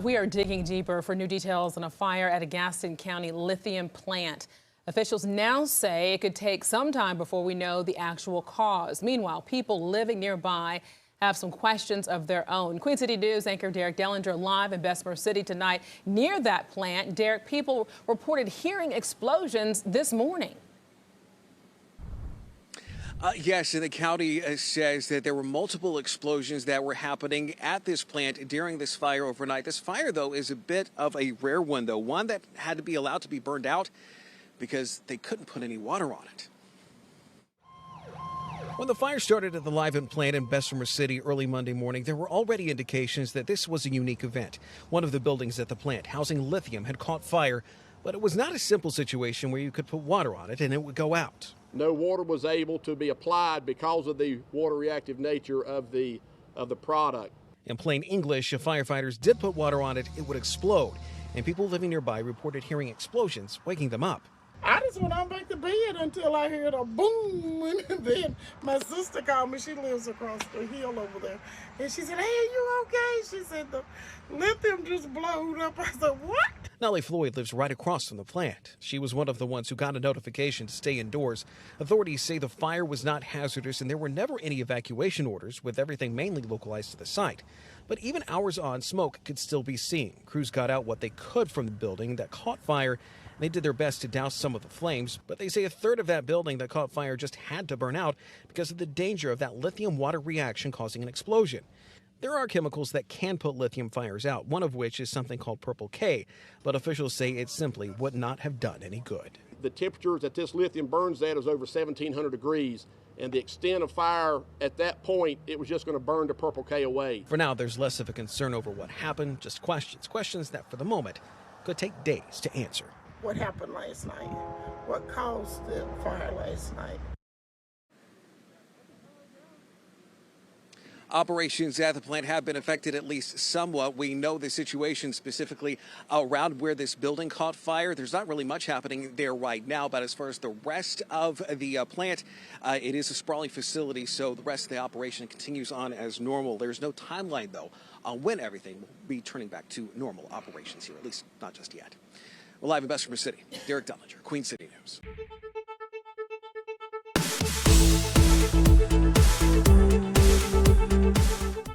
We are digging deeper for new details on a fire at a Gaston County lithium plant. Officials now say it could take some time before we know the actual cause. Meanwhile, people living nearby have some questions of their own. Queen City News anchor Derek Dellinger live in Bessemer City tonight near that plant. Derek, people reported hearing explosions this morning. Yes, and the county says that there were multiple explosions that were happening at this plant during this fire overnight. This fire, though, is a bit of a rare one, though, one that had to be allowed to be burned out because they couldn't put any water on it. When the fire started at the Livent plant in Bessemer City early Monday morning, there were already indications that this was a unique event. One of the buildings at the plant housing lithium had caught fire, but it was not a simple situation where you could put water on it and it would go out. No water was able to be applied because of the water reactive nature of the product. In plain English, if firefighters did put water on it, it would explode. And people living nearby reported hearing explosions, waking them up. I just went on back to bed until I heard a boom, and then my sister called me. She lives across the hill over there, and she said, "Hey, are you okay?" She said, "The lithium just blowed up." I said, "What?" Nellie Floyd lives right across from the plant. She was one of the ones who got a notification to stay indoors. Authorities say the fire was not hazardous and there were never any evacuation orders, with everything mainly localized to the site. But even hours on, smoke could still be seen. Crews got out what they could from the building that caught fire. They did their best to douse some of the flames, but they say a third of that building that caught fire just had to burn out because of the danger of that lithium water reaction causing an explosion. There are chemicals that can put lithium fires out, one of which is something called purple K, but officials say it simply would not have done any good. The temperatures that this lithium burns at is over 1,700 degrees, and the extent of fire at that point, it was just going to burn the purple K away. For now, there's less of a concern over what happened, just questions that for the moment could take days to answer. What happened last night? What caused the fire last night? Operations at the plant have been affected at least somewhat. We know the situation specifically around where this building caught fire. There's not really much happening there right now, but as far as the rest of the plant, it is a sprawling facility, so the rest of the operation continues on as normal. There's no timeline, though, on when everything will be turning back to normal operations here, at least not just yet. We're live in Bessemer City. Derek Dellinger, Queen City News.